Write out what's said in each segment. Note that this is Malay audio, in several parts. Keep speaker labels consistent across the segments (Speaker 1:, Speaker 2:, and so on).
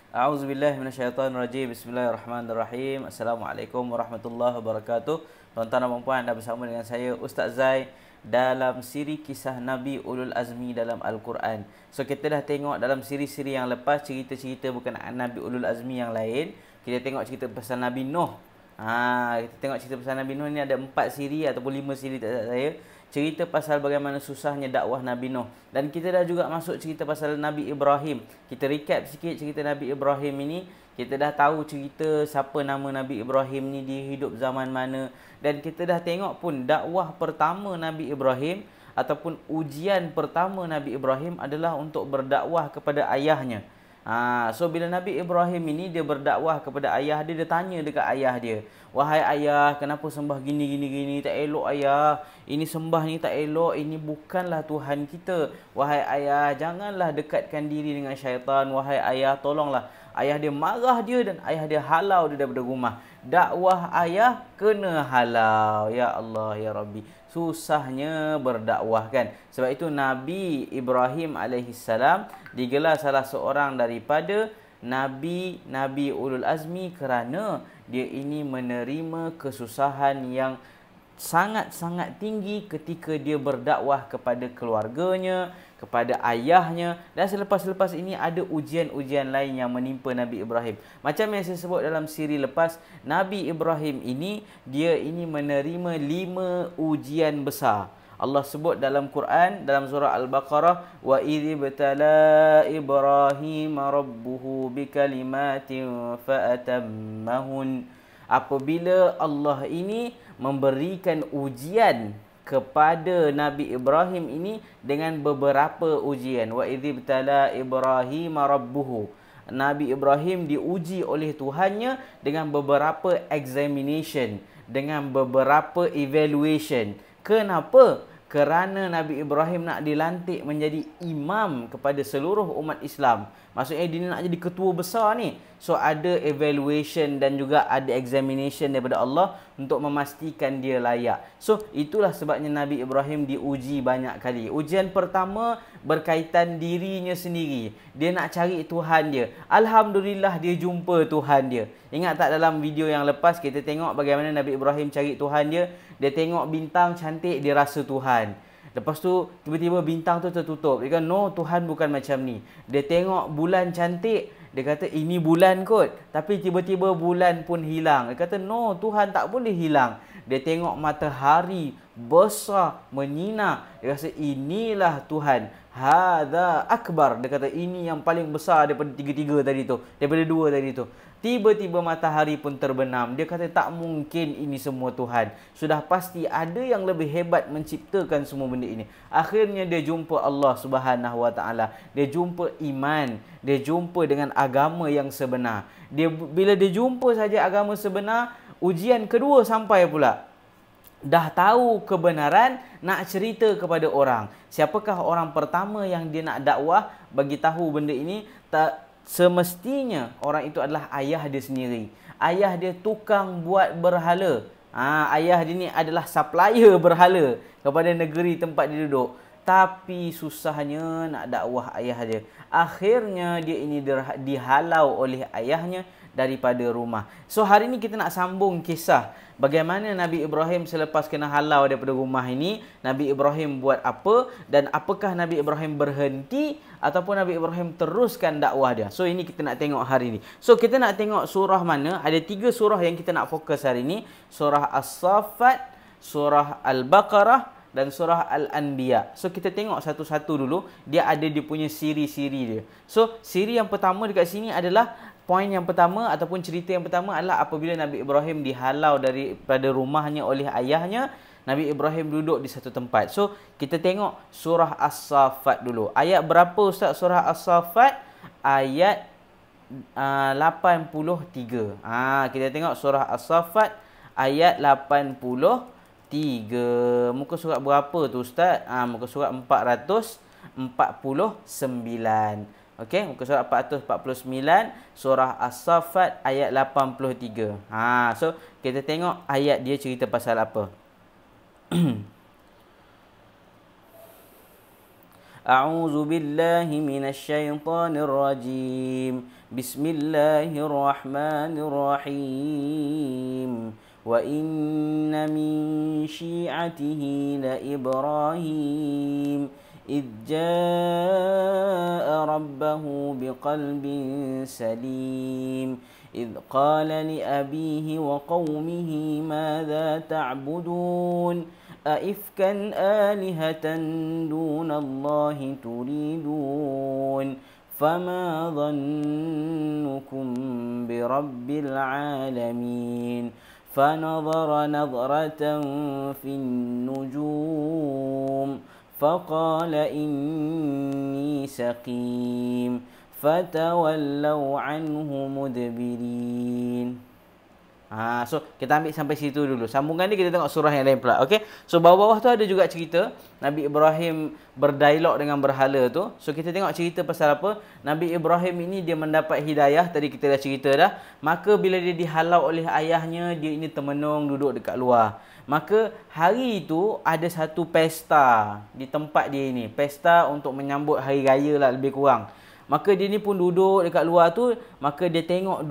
Speaker 1: A'udzubillahi minasyaitonirrajim. Bismillahirrahmanirrahim. Assalamualaikum warahmatullahi wabarakatuh. Tuan-tuan dan puan, anda bersama dengan saya Ustaz Zai dalam siri kisah Nabi Ulul Azmi dalam Al-Quran. So kita dah tengok dalam siri-siri yang lepas cerita-cerita bukan Nabi Ulul Azmi yang lain. Kita tengok cerita pasal Nabi Nuh. Kita tengok cerita pasal Nabi Nuh ni ada 4 siri ataupun 5 siri tak salah saya. Cerita pasal bagaimana susahnya dakwah Nabi Nuh. Dan kita dah juga masuk cerita pasal Nabi Ibrahim. Kita recap sikit cerita Nabi Ibrahim ini. Kita dah tahu cerita siapa nama Nabi Ibrahim ni, dia hidup zaman mana. Dan kita dah tengok pun dakwah pertama Nabi Ibrahim ataupun ujian pertama Nabi Ibrahim adalah untuk berdakwah kepada ayahnya. So bila Nabi Ibrahim ini dia berdakwah kepada ayah dia, dia tanya dekat ayah dia, "Wahai ayah, kenapa sembah gini, tak elok ayah. Ini sembah ni tak elok, ini bukanlah Tuhan kita. Wahai ayah, janganlah dekatkan diri dengan syaitan. Wahai ayah, tolonglah." Ayah dia marah dia dan ayah dia halau dia daripada rumah. Dakwah ayah kena halau. Ya Allah, ya Rabbi. Susahnya berdakwah kan. Sebab itu Nabi Ibrahim alaihissalam digelar salah seorang daripada Nabi Ulul Azmi kerana dia ini menerima kesusahan yang sangat-sangat tinggi ketika dia berdakwah kepada keluarganya, kepada ayahnya, dan selepas-lepas ini ada ujian-ujian lain yang menimpa Nabi Ibrahim. Macam yang saya sebut dalam siri lepas, Nabi Ibrahim ini dia ini menerima 5 ujian besar. Allah sebut dalam Quran dalam surah Al-Baqarah, wa idzibtala Ibrahim rabbuhu bikalimatin fa'atammahun. Apabila Allah ini memberikan ujian kepada Nabi Ibrahim ini dengan beberapa ujian. Wa idzibtala Ibrahim rabbuhu. Nabi Ibrahim diuji oleh Tuhannya dengan beberapa examination, dengan beberapa evaluation. Kenapa? Kerana Nabi Ibrahim nak dilantik menjadi imam kepada seluruh umat Islam. Maksudnya dia nak jadi ketua besar ni. So ada evaluation dan juga ada examination daripada Allah untuk memastikan dia layak. So itulah sebabnya Nabi Ibrahim diuji banyak kali. Ujian pertama berkaitan dirinya sendiri. Dia nak cari Tuhan dia. Alhamdulillah dia jumpa Tuhan dia. Ingat tak dalam video yang lepas kita tengok bagaimana Nabi Ibrahim cari Tuhan dia. Dia tengok bintang cantik, dia rasa Tuhan. Lepas tu tiba-tiba bintang tu tertutup. Dia kata, "No, Tuhan bukan macam ni." Dia tengok bulan cantik, dia kata, "Ini bulan kot." Tapi tiba-tiba bulan pun hilang. Dia kata, "No, Tuhan tak boleh hilang." Dia tengok matahari besar menyinar. Dia rasa inilah Tuhan. Hadza akbar. Dia kata ini yang paling besar daripada tiga-tiga tadi tu, daripada 2 tadi tu. Tiba-tiba matahari pun terbenam. Dia kata tak mungkin ini semua Tuhan. Sudah pasti ada yang lebih hebat menciptakan semua benda ini. Akhirnya dia jumpa Allah Subhanahu Wa Taala. Dia jumpa iman. Dia jumpa dengan agama yang sebenar. Bila dia jumpa saja agama sebenar, ujian kedua sampai pula. Dah tahu kebenaran, nak cerita kepada orang. Siapakah orang pertama yang dia nak dakwah, bagi tahu benda ini? Tak semestinya orang itu adalah ayah dia sendiri. Ayah dia tukang buat berhala. Ayah dia ni adalah supplier berhala kepada negeri tempat dia duduk. Tapi susahnya nak dakwah ayah dia. Akhirnya dia ini dihalau oleh ayahnya daripada rumah. So hari ni kita nak sambung kisah bagaimana Nabi Ibrahim selepas kena halau daripada rumah ini, Nabi Ibrahim buat apa dan apakah Nabi Ibrahim berhenti ataupun Nabi Ibrahim teruskan dakwah dia. So ini kita nak tengok hari ni. So kita nak tengok surah mana? Ada 3 surah yang kita nak fokus hari ni. Surah As-Saffat, surah Al-Baqarah dan surah Al-Anbiya. So kita tengok satu-satu dulu. Dia ada dia punya siri-siri dia. So siri yang pertama dekat sini adalah poin yang pertama ataupun cerita yang pertama adalah apabila Nabi Ibrahim dihalau daripada rumahnya oleh ayahnya, Nabi Ibrahim duduk di satu tempat. So kita tengok surah As-Saffat dulu. Ayat berapa Ustaz surah As-Saffat? Ayat 83. Kita tengok surah As-Saffat ayat 83. Muka surat berapa tu Ustaz? Muka surat 449. Okey, muka surat 449, surah As-Saffat ayat 83. So kita tengok ayat dia cerita pasal apa. A'udzu billahi minasy syaithanir rajim. Bismillahirrahmanirrahim. Wa inna min syi'atihi la Ibrahim إذ جاء ربه بقلب سليم إذ قال لأبيه وقومه ماذا تعبدون أئفكا آلهة دون الله تريدون فما ظنكم برب العالمين فنظر نظرة في النجوم فقال إني سقيم فتولوا عنه مدبرين. So kita ambil sampai situ dulu. Sambungan ni kita tengok surah yang lain pula. Okey. So bawah-bawah tu ada juga cerita Nabi Ibrahim berdialog dengan berhala tu. So kita tengok cerita pasal apa? Nabi Ibrahim ini dia mendapat hidayah, tadi kita dah cerita dah. Maka bila dia dihalau oleh ayahnya, dia ini termenung duduk dekat luar. Maka hari itu ada satu pesta di tempat dia ini. Pesta untuk menyambut hari raya lah lebih kurang. Maka dia ni pun duduk dekat luar tu, maka dia tengok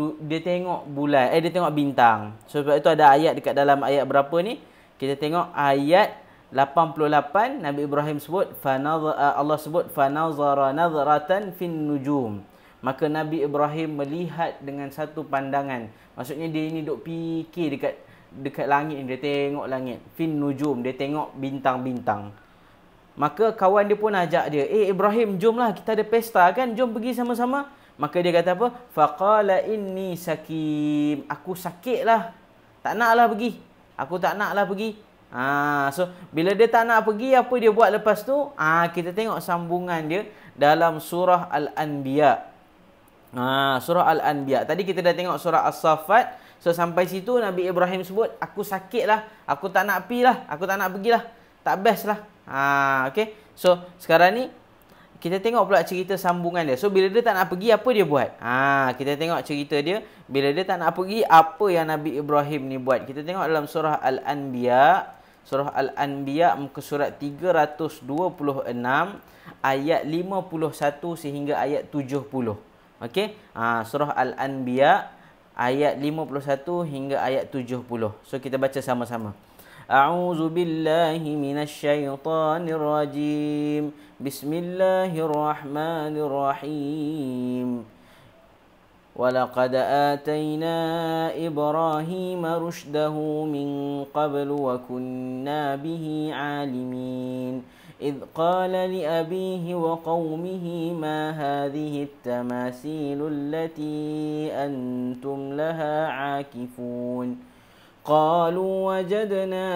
Speaker 1: bulan, dia tengok bintang. So sebab itu ada ayat dekat dalam ayat berapa ni? Kita tengok ayat 88, Nabi Ibrahim sebut Allah sebut fanazara nazratan fin nujum. Maka Nabi Ibrahim melihat dengan satu pandangan. Maksudnya dia ini duk fikir dekat langit, dia tengok langit. Fin nujum, dia tengok bintang-bintang. Maka kawan dia pun ajak dia, Ibrahim, jomlah kita ada pesta kan, jom pergi sama-sama. Maka dia kata apa? Faqala inni sakim. Aku sakit lah, tak naklah pergi. Aku tak naklah pergi. So bila dia tak nak pergi, apa dia buat lepas tu? Kita tengok sambungan dia dalam surah Al-Anbiya. Surah Al-Anbiya. Tadi kita dah tengok surah As-Saffat. So sampai situ Nabi Ibrahim sebut, aku sakit lah, aku tak nak pergi lah, aku tak nak pergilah, tak best lah. Okay. So sekarang ni kita tengok pula cerita sambungan dia. So bila dia tak nak pergi, apa dia buat? Kita tengok cerita dia. Bila dia tak nak pergi, apa yang Nabi Ibrahim ni buat? Kita tengok dalam surah Al-Anbiya. Surah Al-Anbiya muka surat 326 ayat 51 sehingga ayat 70. Okey. Surah Al-Anbiya ayat 51 hingga ayat 70. So kita baca sama-sama. A'udzu billahi minasy syaithanir rajim. Bismillahirrahmanirrahim. ولقد آتينا إبراهيم رشده من قبل وكنا به عالمين إذ قال لأبيه وقومه ما هذه التماثيل التي أنتم لها عاكفون قالوا وجدنا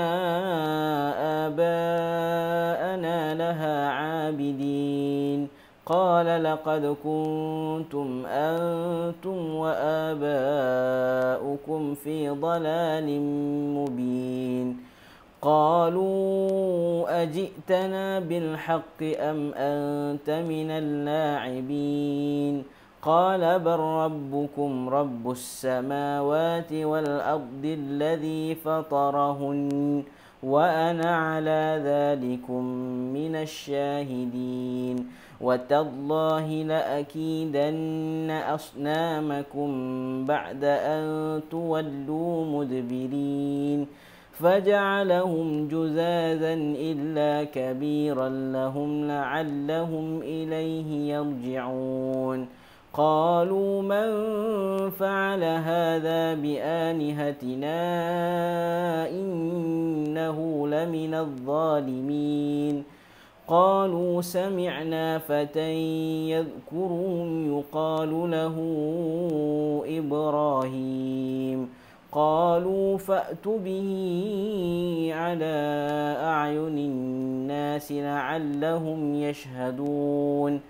Speaker 1: آباءنا لها عابدين قال لقد كنتم أنتم وآباؤكم في ضلال مبين قالوا أجئتنا بالحق أم أنت من اللاعبين قال بل ربكم رب السماوات والأرض الذي فطرهن وأنا على ذلكم من الشاهدين وتالله لأكيدن أصنامكم بعد أن تولوا مدبرين فجعلهم جزازا إلا كبيرا لهم لعلهم إليه يرجعون قالوا من فعل هذا بآلهتنا إنه لمن الظالمين قالوا سمعنا فتى يذكرهم يقال له إبراهيم قالوا فأتوا به على أعين الناس لعلهم يشهدون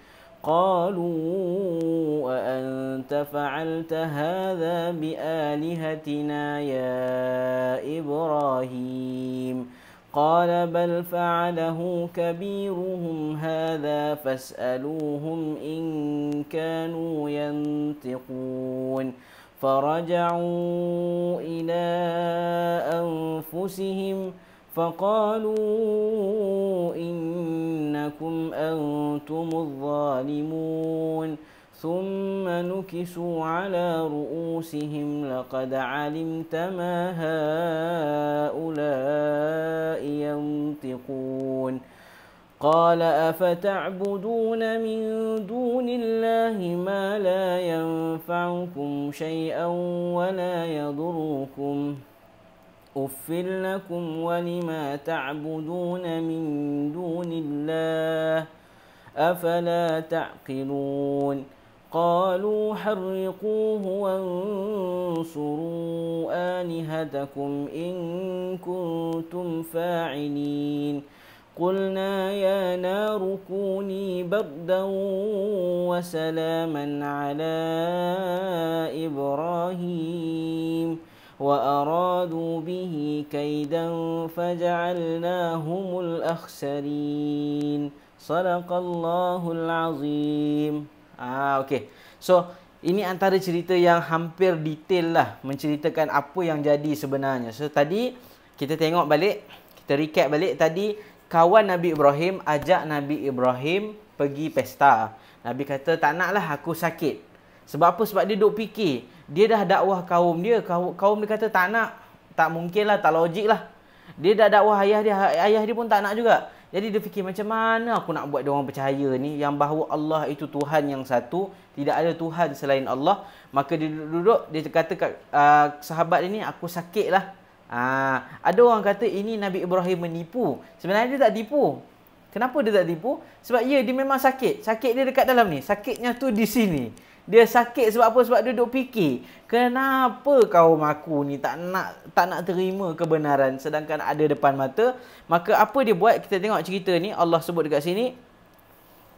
Speaker 1: قالوا أأنت فعلت هذا بآلهتنا يا إبراهيم قال بل فعله كبيرهم هذا فاسألوهم إن كانوا ينطقون فرجعوا إلى أنفسهم فقالوا إنكم أنتم الظالمون ثم نكسوا على رؤوسهم لقد علمت ما هؤلاء ينطقون قال أفتعبدون من دون الله ما لا ينفعكم شيئا ولا يضركم أف لكم ولما تعبدون من دون الله أفلا تعقلون قالوا حرقوه وانصروا آلهتكم إن كنتم فاعلين قلنا يا نار كوني بردا وسلاما على إبراهيم وأرادوا به كيدا فجعلناهم الأخسرين صدق الله العظيم. Okey. So, ini antara cerita yang hampir detail lah menceritakan apa yang jadi sebenarnya. So, tadi kita tengok balik, kita recap balik tadi. Kawan Nabi Ibrahim ajak Nabi Ibrahim pergi pesta. Nabi kata, tak naklah aku sakit. Sebab apa? Sebab dia duk fikir. Dia dah dakwah kaum dia. Kaum dia kata tak nak. Tak mungkin lah, tak logik lah. Dia dah dakwah ayah dia. Ayah dia pun tak nak juga. Jadi dia fikir macam mana aku nak buat dia orang percaya ni. Yang bahawa Allah itu Tuhan yang satu. Tidak ada Tuhan selain Allah. Maka dia duduk. Dia kata kat sahabat ini, aku sakit lah. Ada orang kata ini Nabi Ibrahim menipu. Sebenarnya dia tak tipu. Kenapa dia tak tipu? Sebab dia memang sakit. Sakit dia dekat dalam ni. Sakitnya tu di sini. Dia sakit sebab apa? Sebab dia duduk fikir, kenapa kaum aku ni tak nak terima kebenaran sedangkan ada depan mata. Maka apa dia buat? Kita tengok cerita ni. Allah sebut dekat sini.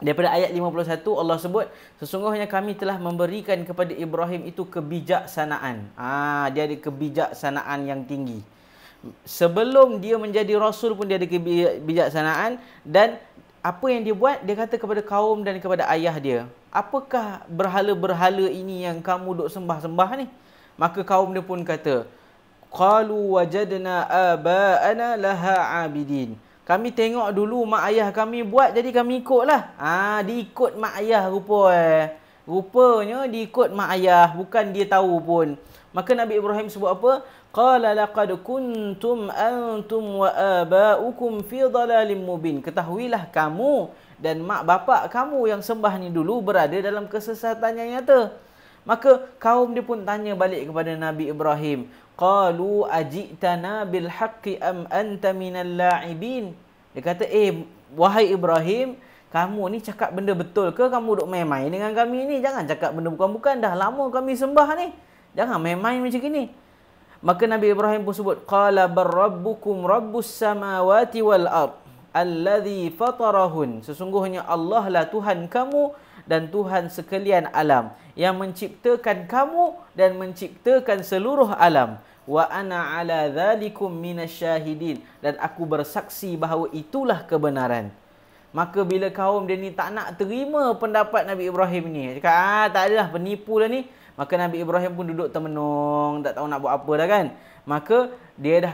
Speaker 1: Daripada ayat 51 Allah sebut, sesungguhnya kami telah memberikan kepada Ibrahim itu kebijaksanaan. Dia ada kebijaksanaan yang tinggi. Sebelum dia menjadi rasul pun dia ada kebijaksanaan. Dan apa yang dia buat? Dia kata kepada kaum dan kepada ayah dia, apakah berhala-berhala ini yang kamu duk sembah-sembah ni? Maka kaum dia pun kata, qalu wajadna aba'ana laha abidin. Kami tengok dulu mak ayah kami buat, jadi kami ikutlah. Diikut mak ayah rupanya diikut mak ayah, bukan dia tahu pun. Maka Nabi Ibrahim sebut apa? Qala laqad kuntum antum wa aba'ukum fi dhalalim mubin. Ketahuilah kamu dan mak bapak kamu yang sembah ni dulu berada dalam kesesatan yang nyata. Maka kaum dia pun tanya balik kepada Nabi Ibrahim. Qalu ajitana bil haqqi am anta minal la'ibin. Dia kata, wahai Ibrahim, kamu ni cakap benda betul ke? Kamu duk main-main dengan kami ni? Jangan cakap benda bukan-bukan. Dah lama kami sembah ni. Jangan main-main macam ni. Maka Nabi Ibrahim pun sebut, qala bar rabbukum rabbus samawati wal ard alladhi fatarahun. Sesungguhnya Allah lah Tuhan kamu dan Tuhan sekalian alam, yang menciptakan kamu dan menciptakan seluruh alam. Wa ana ala dhalikum minasyahidin. Dan aku bersaksi bahawa itulah kebenaran. Maka bila kaum dia ni tak nak terima pendapat Nabi Ibrahim ni, cakap, tak adalah, penipu lah ni. Maka Nabi Ibrahim pun duduk termenung, tak tahu nak buat apa dah kan. Maka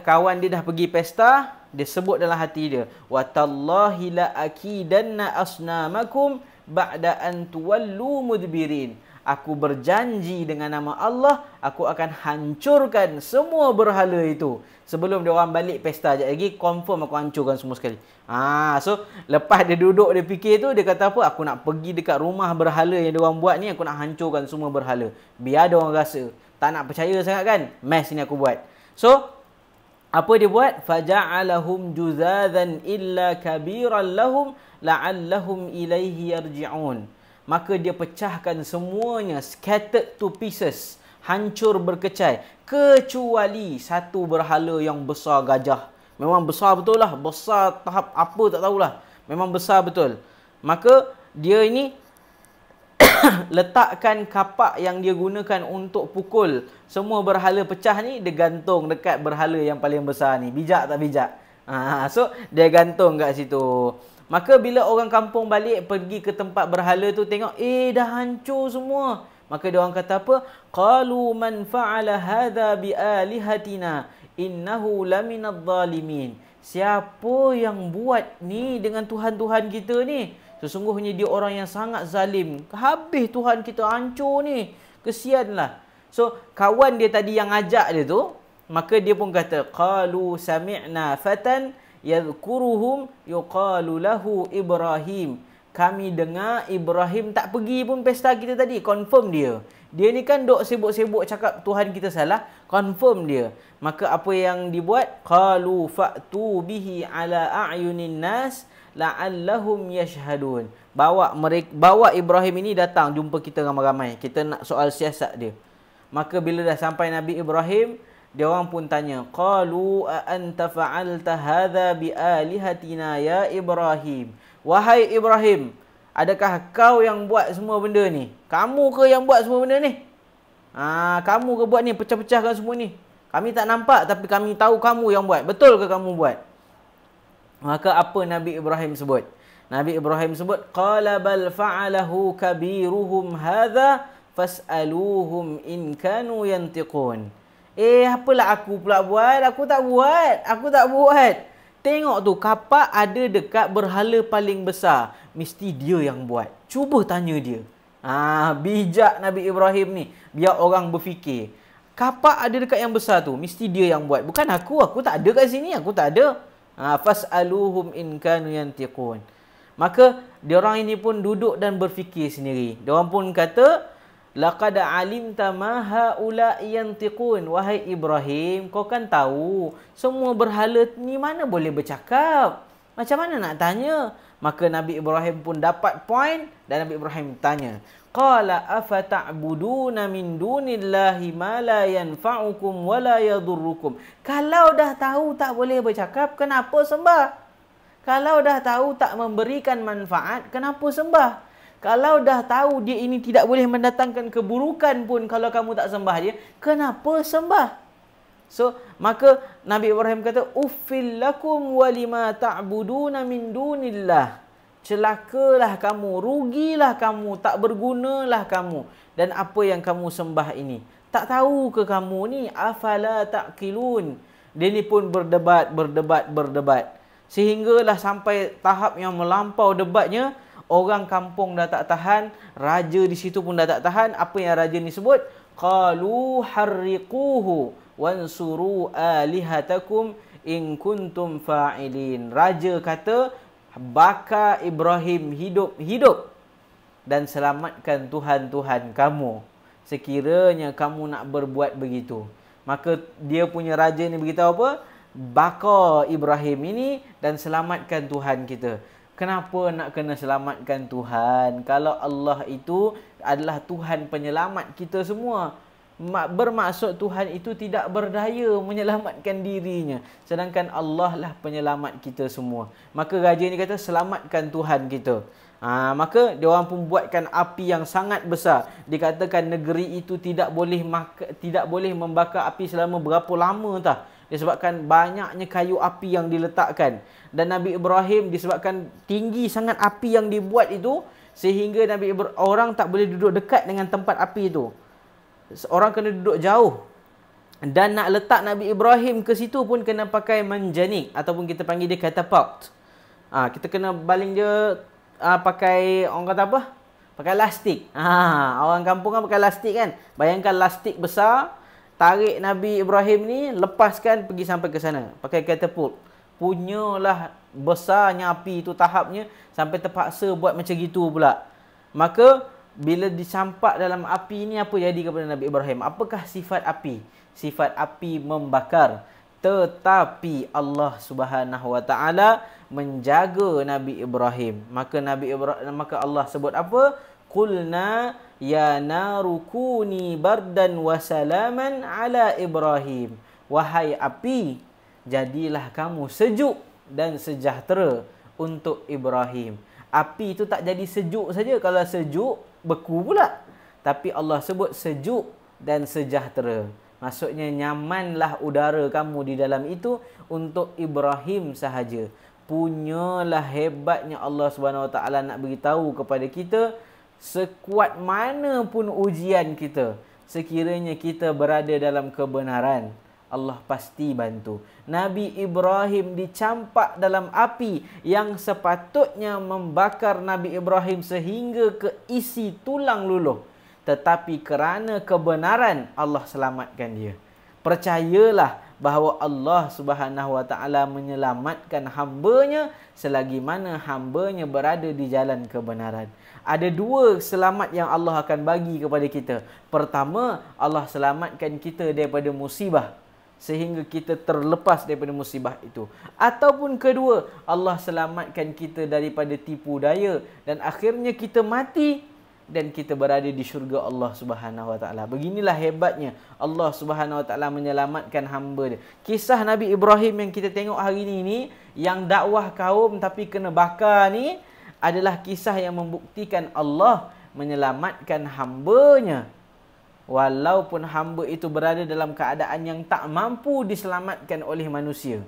Speaker 1: kawan dia dah pergi pesta. Dia sebut dalam hati dia, wa tallahi la akidanna asnamakum ba'da an tuwallu mudbirin. Aku berjanji dengan nama Allah, aku akan hancurkan semua berhala itu. Sebelum dia orang balik pesta, sekejap lagi confirm aku hancurkan semua sekali. So lepas dia duduk, dia fikir tu, dia kata apa? Aku nak pergi dekat rumah berhala yang dia orang buat ni, aku nak hancurkan semua berhala. Biar dia orang rasa tak nak percaya sangat kan, mess ni aku buat. So apa dia buat? Faja'alahum juzadzan illa kabiran lahum la'allahum ilaihi yarji'un. Maka dia pecahkan semuanya, scattered to pieces, hancur berkecai, kecuali satu berhala yang besar gajah. Memang besar betul lah, besar tahap apa tak tahulah, memang besar betul. Maka dia ini letakkan kapak yang dia gunakan untuk pukul semua berhala pecah ni, dia gantung dekat berhala yang paling besar ni. Bijak tak bijak? So dia gantung kat situ. Maka bila orang kampung balik pergi ke tempat berhala tu, tengok dah hancur semua. Maka dia orang kata apa? Qalu man fa'ala hadha bi alihatina innahu laminadh dhalimin. siapa yang buat ni dengan Tuhan-Tuhan kita ni? Sesungguhnya dia orang yang sangat zalim. Habis Tuhan kita hancur ni. Kesianlah. So, kawan dia tadi yang ajak dia tu, maka dia pun kata, qalu sami'na fatan yadhkuruhum yuqalu lahu Ibrahim. Kami dengar Ibrahim tak pergi pun pesta kita tadi. Confirm dia. Dia ni kan duk sibuk-sibuk cakap Tuhan kita salah. Confirm dia. Maka apa yang dibuat? Qalu fa'tu bihi ala a'yunin nas la'allahum yashhadun. Bawa Ibrahim ini datang jumpa kita ramai-ramai. Kita nak soal siasat dia. Maka bila dah sampai Nabi Ibrahim, dia orang pun tanya, qalu a anta fa'alta hadha bi alihatina ya Ibrahim. Wahai Ibrahim, adakah kau yang buat semua benda ni? Kamu ke yang buat semua benda ni? Kamu ke buat ni, pecah-pecahkan semua ni? Kami tak nampak tapi kami tahu kamu yang buat. Betul ke kamu buat? Maka apa Nabi Ibrahim sebut? Nabi Ibrahim sebut, qala bal fa'alahu kabiruhum hadha fas'aluhum in kanu yantiqun. Apalah aku pula buat? Aku tak buat. Tengok tu, kapak ada dekat berhala paling besar. Mesti dia yang buat. Cuba tanya dia. Bijak Nabi Ibrahim ni. Biar orang berfikir. Kapak ada dekat yang besar tu. Mesti dia yang buat. Bukan aku. Aku tak ada kat sini. Aku tak ada. Fas'aluhum in kanu yantiqun. Maka, diorang ini pun duduk dan berfikir sendiri. Diorang pun kata, laqad alimta ma haula yantiqun. Wahai Ibrahim, kau kan tahu semua berhala ni mana boleh bercakap. Macam mana nak tanya? Maka Nabi Ibrahim pun dapat point dan Nabi Ibrahim tanya, qala afata'buduna min dunillahi ma la yanfa'ukum wa la yadurrukum. Kalau dah tahu tak boleh bercakap, kenapa sembah? Kalau dah tahu tak memberikan manfaat, kenapa sembah? Kalau dah tahu dia ini tidak boleh mendatangkan keburukan pun kalau kamu tak sembah dia, kenapa sembah? So, maka Nabi Ibrahim kata, uffil lakum walima ta'buduna min dunillah. Celakalah kamu, rugilah kamu, tak bergunalah kamu. Dan apa yang kamu sembah ini? Tak tahu ke kamu ni? Afala ta'qilun. Dia ni pun berdebat. Sehinggalah sampai tahap yang melampau debatnya, orang kampung dah tak tahan, raja di situ pun dah tak tahan. Apa yang raja ni sebut? Qalu harriquhu wansuru alihatakum in kuntum fa'ilin. Raja kata, bakar Ibrahim hidup dan selamatkan Tuhan-Tuhan kamu sekiranya kamu nak berbuat begitu. Maka dia punya raja ni beritahu apa? Bakar Ibrahim ini dan selamatkan Tuhan kita. Kenapa nak kena selamatkan Tuhan? Kalau Allah itu adalah Tuhan penyelamat kita semua. Bermaksud Tuhan itu tidak berdaya menyelamatkan dirinya. Sedangkan Allah lah penyelamat kita semua. Maka raja ni kata, selamatkan Tuhan kita. Maka dia orang pun buatkan api yang sangat besar. Dikatakan negeri itu tidak boleh membakar api selama berapa lama tah. Disebabkan banyaknya kayu api yang diletakkan. Dan Nabi Ibrahim disebabkan tinggi sangat api yang dibuat itu, sehingga orang tak boleh duduk dekat dengan tempat api itu. Orang kena duduk jauh. Dan nak letak Nabi Ibrahim ke situ pun kena pakai menjanik, ataupun kita panggil dia catapult. Kita kena baling dia pakai, orang kata apa? Pakai lastik. Orang kampung kan pakai lastik kan. Bayangkan lastik besar, tarik Nabi Ibrahim ni, lepaskan pergi sampai ke sana. Pakai catapult. Punyalah besarnya api itu tahapnya, sampai terpaksa buat macam gitu pula. Maka bila dicampak dalam api ni, apa jadi kepada Nabi Ibrahim? Apakah sifat api? Sifat api membakar. Tetapi Allah Subhanahu Wa Taala menjaga Nabi Ibrahim. Maka Allah sebut apa? Qulna ya naru kuni bardan wa salaman ala Ibrahim. Wahai api, jadilah kamu sejuk dan sejahtera untuk Ibrahim. Api itu tak jadi sejuk saja. Kalau sejuk, beku pula. Tapi Allah sebut sejuk dan sejahtera. Maksudnya nyamanlah udara kamu di dalam itu untuk Ibrahim sahaja. Punyalah hebatnya Allah Subhanahu Wa Taala nak beritahu kepada kita, sekuat mana pun ujian kita, sekiranya kita berada dalam kebenaran, Allah pasti bantu. Nabi Ibrahim dicampak dalam api yang sepatutnya membakar Nabi Ibrahim sehingga ke isi tulang luluh. Tetapi kerana kebenaran, Allah selamatkan dia. Percayalah bahawa Allah Subhanahu Wa Taala menyelamatkan hamba-Nya selagi mana hamba-Nya berada di jalan kebenaran. Ada dua selamat yang Allah akan bagi kepada kita. Pertama, Allah selamatkan kita daripada musibah sehingga kita terlepas daripada musibah itu. Ataupun kedua, Allah selamatkan kita daripada tipu daya dan akhirnya kita mati dan kita berada di syurga Allah Subhanahu Wa Taala. Beginilah hebatnya Allah Subhanahu Wa Taala menyelamatkan hamba dia. Kisah Nabi Ibrahim yang kita tengok hari ini yang dakwah kaum tapi kena bakar ni adalah kisah yang membuktikan Allah menyelamatkan hamba-Nya walaupun hamba itu berada dalam keadaan yang tak mampu diselamatkan oleh manusia.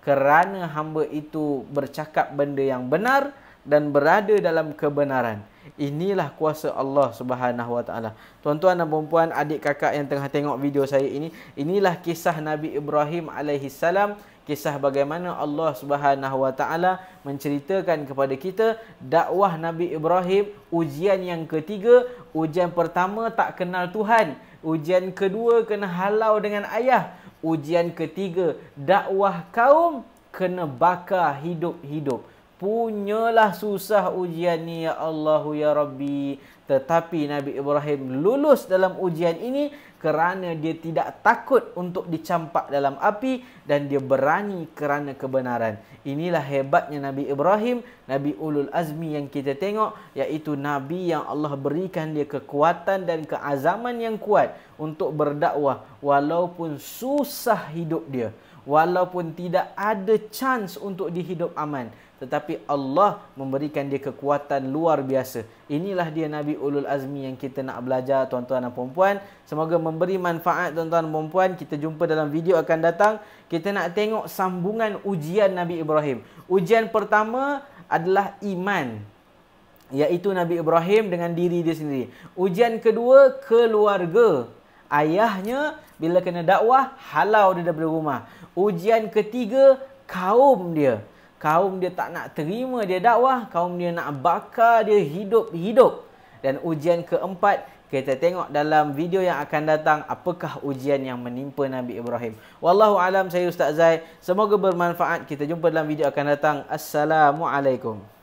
Speaker 1: Kerana hamba itu bercakap benda yang benar dan berada dalam kebenaran. Inilah kuasa Allah Subhanahu Wa Taala. Tuan-tuan dan puan-puan, adik kakak yang tengah tengok video saya ini, inilah kisah Nabi Ibrahim alaihi salam, kisah bagaimana Allah Subhanahu Wa Taala menceritakan kepada kita dakwah Nabi Ibrahim, ujian yang ketiga. Ujian pertama tak kenal Tuhan, ujian kedua kena halau dengan ayah, ujian ketiga dakwah kaum kena bakar hidup-hidup. Punyalah susah ujian ni ya Allah ya Rabbi. Tetapi Nabi Ibrahim lulus dalam ujian ini kerana dia tidak takut untuk dicampak dalam api dan dia berani kerana kebenaran. Inilah hebatnya Nabi Ibrahim, Nabi Ulul Azmi yang kita tengok, iaitu Nabi yang Allah berikan dia kekuatan dan keazaman yang kuat untuk berdakwah walaupun susah hidup dia, walaupun tidak ada chance untuk dihidup aman. Tetapi Allah memberikan dia kekuatan luar biasa. Inilah dia Nabi Ulul Azmi yang kita nak belajar, tuan-tuan dan puan-puan. Semoga memberi manfaat, tuan-tuan dan puan-puan. Kita jumpa dalam video akan datang. Kita nak tengok sambungan ujian Nabi Ibrahim. Ujian pertama adalah iman, iaitu Nabi Ibrahim dengan diri dia sendiri. Ujian kedua, keluarga. Ayahnya bila kena dakwah, halau dia daripada rumah. Ujian ketiga, kaum dia. Kaum dia tak nak terima dia dakwah, kaum dia nak bakar dia hidup-hidup. Dan ujian keempat, kita tengok dalam video yang akan datang apakah ujian yang menimpa Nabi Ibrahim. Wallahu alam, saya Ustaz Zai. Semoga bermanfaat. Kita jumpa dalam video akan datang. Assalamualaikum.